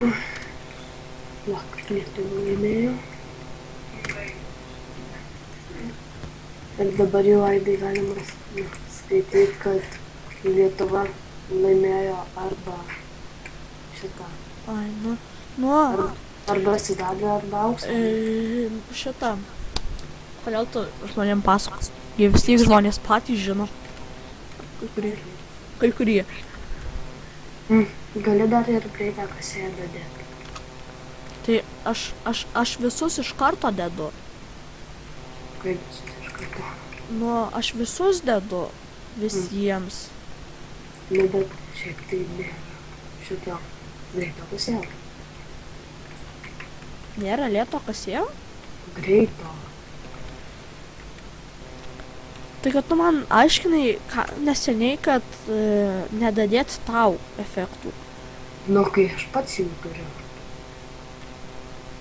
Vakar Lietuva laimėjo. Ir dabar jau Aidai galima skaityti, kad Lietuva laimėjo arba šitą. Ai, nu. Arba sidabrio, arba auksą. Šitą. Kodėl tu žmonėm pasakos? Jie vis tiek žmonės patys žino. Kai kurie. Gali dar ir greitą kasėją dadėti. Tai aš visus iš karto dedu. Kaip visus iš karto? Nu, aš visus dedu. Visiems. Nu, bet šiaip tai nėra šito greito kasėjo. Nėra lėto kasėjo? Greito. Tai kad tu man aiškinai neseniai, kad nedadėt tau efektų. Nu, kai aš pats jų turiu.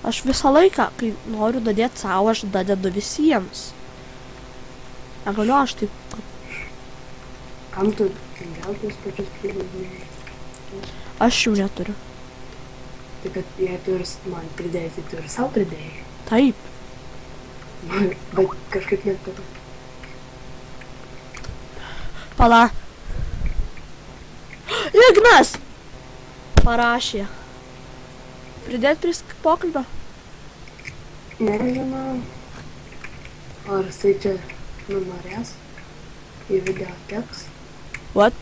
Aš visą laiką, kai noriu dadėti savo, aš dadedu visiems. Negaliu aš taip. Kam tu gal tuos pačius pridėjai? Aš jų neturiu. Tai kad jei tu ir man pridėjai, tai tu ir savo pridėjai. Taip. Bet kažkaip neturiu. Pala. Ignas! Parašė. Pridėt prie pokalbio? Nežinau. Ar jisai čia nunorės į video teks? What?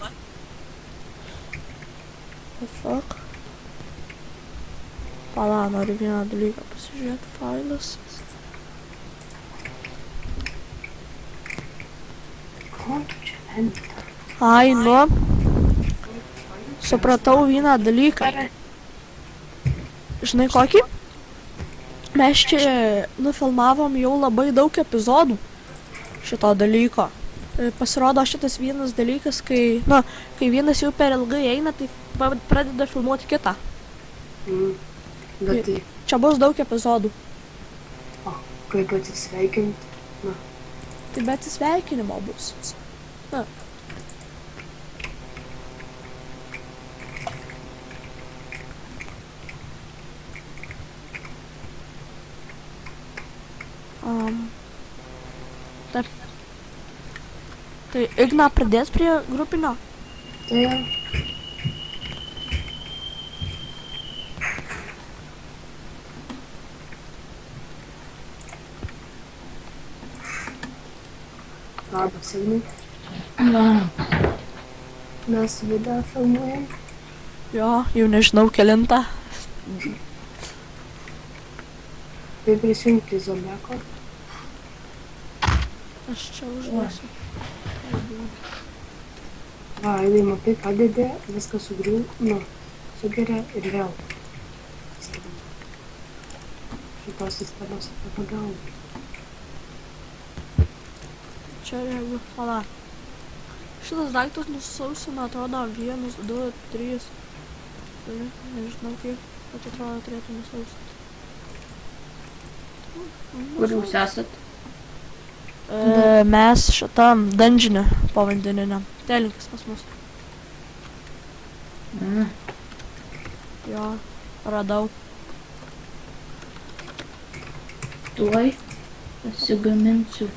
The fuck? Pala, noriu vieną dalyką pasižiūrėti failus. Ko tu čia lendi? Ai, nu. Supratau vieną dalyką. Žinai kokį? Mes čia nufilmavom jau labai daug epizodų šito dalyko. Pasirodo šitas vienas dalykas, kai vienas jau per ilgai eina, tai pradeda filmuoti kitą. Bet tai... Čia bus daug epizodų. O, kaip atsisveikinti? Na. Tai be atsisveikinimo bus. Na. Taip. Tai Igna pridės prie grupinio? Tai jau. Labas, Ignai. Mes video filmuojam. Jo, jau nežinau kelintą. Kaip prisijungti Zomeko? Aš čia užduosiu. Va, Aidai, matai, padedė, viską sugeria ir vėl. Šitos sistemos nepagauna. Čia jeigu, pala. Šitas daiktas nusausina, atrodo, 1, 2, 3. Nežinau kiek, bet atrodo turėtų nusausinti. Kur jūs esat? Mes šitam dungeone povandeniniam. Telinkis pas mus. Jo, radau. Tuoj pasigaminsiu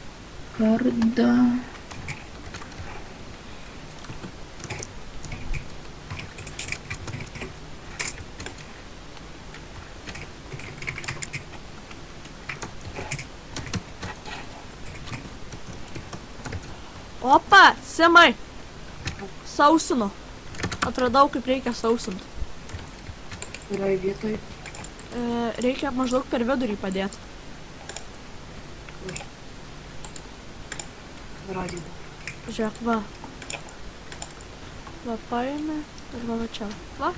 kardą. Opa, Simai! Sausinu. Atradau, kaip reikia sausinti. Kurioj vietoj? Reikia maždaug per vidurį padėti. Rodydavau. Žiūrėk, va. Va, paėmė ir va čia. Va.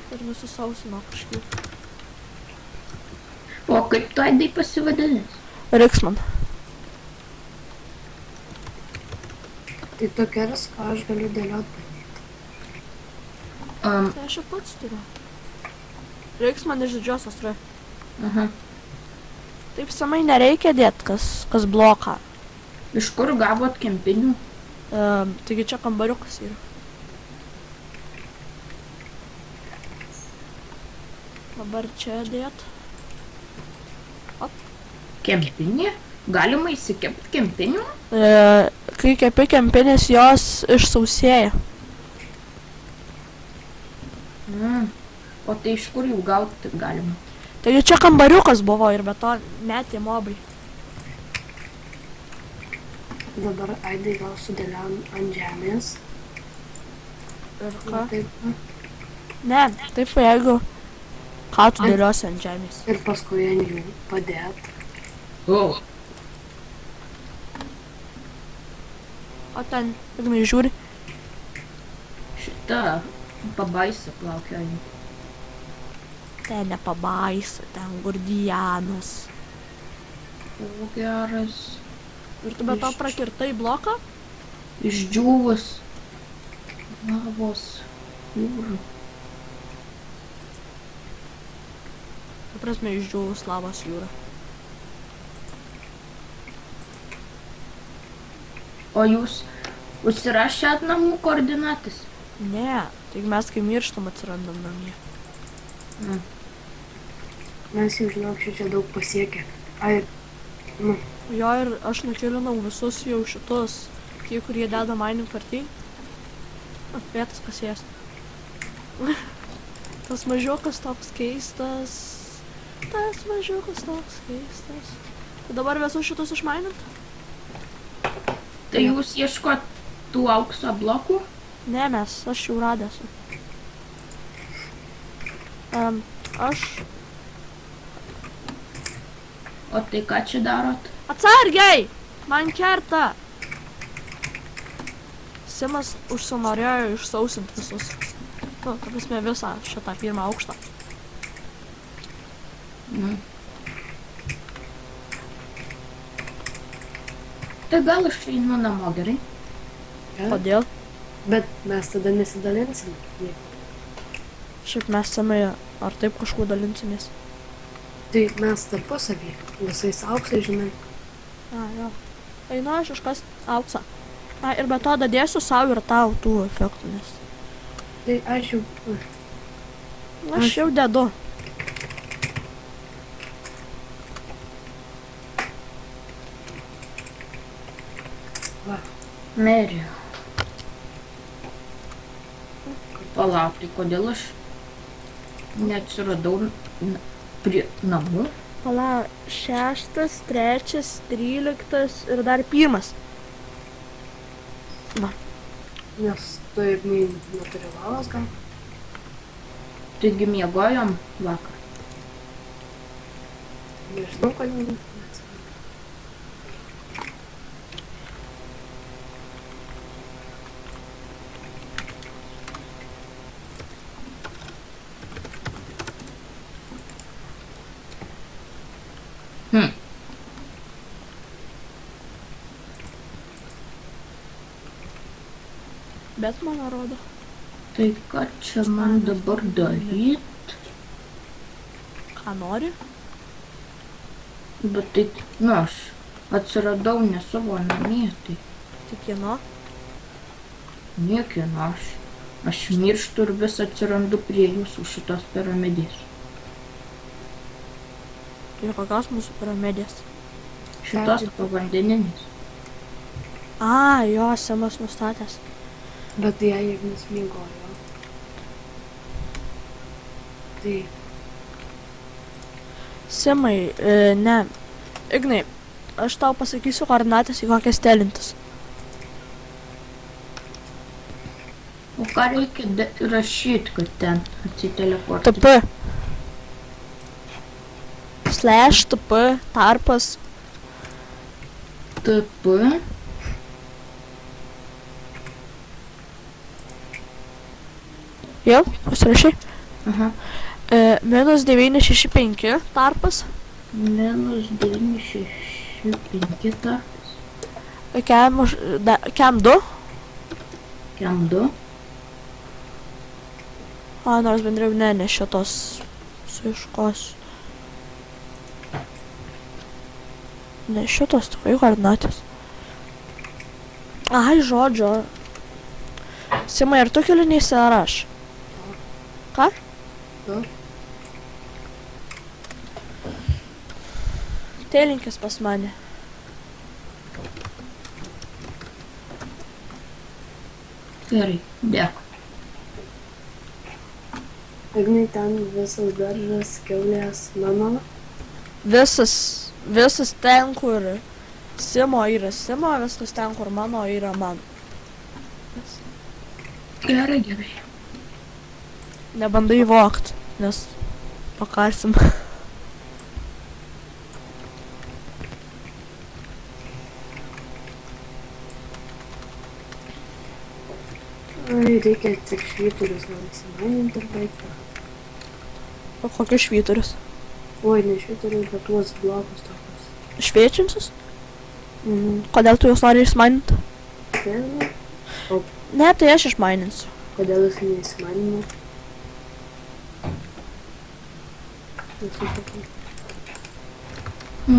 Ir nusisausino kažkaip. O kaip tu, Aidai, pasivadinęs? Riksman. Tai tokias, ką aš galiu dėliot bandyti. Tai aš ir pats turiu. Riksman iš didžiosios R. Aha. Taip samai nereikia dėt, kas bloką. Iš kur gavot kempinių? Taigi čia kambariukas yra. Dabar čia dėt. Kempinė? Galima įsikepti kempinių? Kai kepi kempinės, jos išsausėja. O tai iš kur jų gauti galima? Taigi čia kambariukas buvo ir be to metė mobai. Dabar Aidai gal sudėliam ant žemės. Ir Na, ką? taip, Ne, taip jeigu ką tu dėliosi ant žemės. ir paskui ant jų padėt. O, O ten, Ignai, žiūri, šita pabaisa plaukioja. ten nepabaisa, ten gurdijanas. O, geras. Ir tu be to prakirtai bloką? Išdžiūvus. Lavos. Jūrų. Ta prasme, išdžiūvus lavos jūra. O jūs užsirašėt namų koordinatas? Ne, taigi mes kai mirštam atsirandam namie. Mes jau žinom, čia daug pasiekę. Ai, nu, Jo ir aš nukilinau visus jau šitus, tie, kurie deda mining partį. Vietas kasės. Tas mažiukas toks keistas. Tas mažiukas toks keistas. Tai dabar visus šitus išmainint? Tai jūs ieškot tų aukso blokų? Ne, aš jau radęs. Aš O tai ką čia darot? Atsargiai! Man kerta! Simas užsinorėjo išsausinti visus. Nu, ta prasme visą šitą pirmą aukštą. Tai gal aš einu namo, gerai? ja. Kodėl? Bet mes tada nesidalinsim. Nie. Šiaip mes Simai ar taip kažkuo dalinsimės. Tai mes tarpusavį visais auksai, žinai. Jo. Einu aš iškas auksą. Ir be to dadėsiu savo ir tau tų efektų, nes Tai aš jau... aš jau dedu. Va, Merė. Palauk, tai kodėl aš neatsiradau prie namų? Pala, 6, 3, 13 ir dar 1. nes taip neturi valas gal. Taigi miegojom vakar. Nežinau, kodėl. Bet man rodo. Tai ką čia man dabar daryt? Ką nori? Bet tai, nu, aš atsiradau ne savo namie, tai Tik kieno? niekieno aš. Aš mirštu ir vis atsirandu prie jūsų šitos piramidės. Ir kokios mūsų piramidės? Šitos povandeninės. Jo, Simas nustatęs. Bet jei Ignas miegojo. Tai Simai, ne. Ignai, aš tau pasakysiu koordinatės į kokias telintis. O ką reikia rašyti, kad ten atsiteleportuoti? TP. /TP tarpas. TP. Jau, pasirašai. Aha. -965 tarpas. -965 tarpas. Kem 2. Kem 2. Nors bendriau ne šitos suieškos. Ne šitos tikrai koordinatės. Žodžio. Simai, ar tu keliniesi ar aš? Ką? tu. Telinkis pas mane. Gerai, dėkui. Ignai, ten visas daržas, kiaulės, mano. Visas ten, kur Simo yra Simo, viskas ten, kur mano yra mano. Gerai, gerai. Nebandai vogt, nes pakarsim. Ai, reikia tik švyturius man įsimaninti ir baigti. O kokius švyturius? Oi, ne švyturius, bet tuos blokus tokius. Šviečiančius? Mhm. Kodėl tu juos nori išmaninti? Vėl? O Ne, tai aš išmaininsiu. kodėl jis neįsimanino? Nesusakai.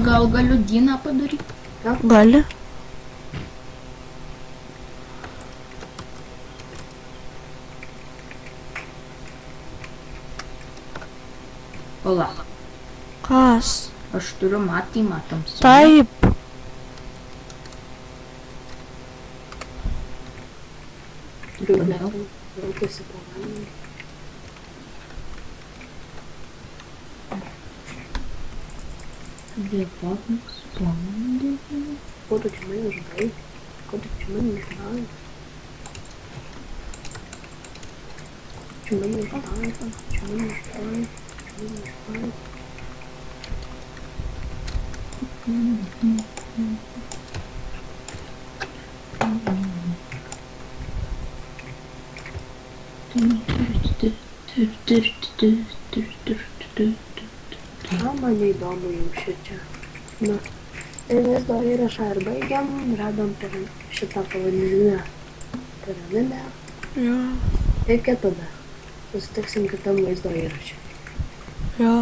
Gal galiu dyną padaryti? Gali. Pala, Kas? aš turiu matymą tamsą. Taip. Kodėl? Rūkėsi po vandeniu. Dėvokas, pamandė. Ko tu čia mane žudai? Ko tu čia mane žudai? Čia mane žudai, čia mane žudai, čia mane žudai. Ką man įdomu jums šičia? Na, ir vaizdo įrašą ir baigiam, radom per šitą pavadinimą piramidę. Jo. Iki tada. Susitiksim kitam vaizdo įrašė. Jo.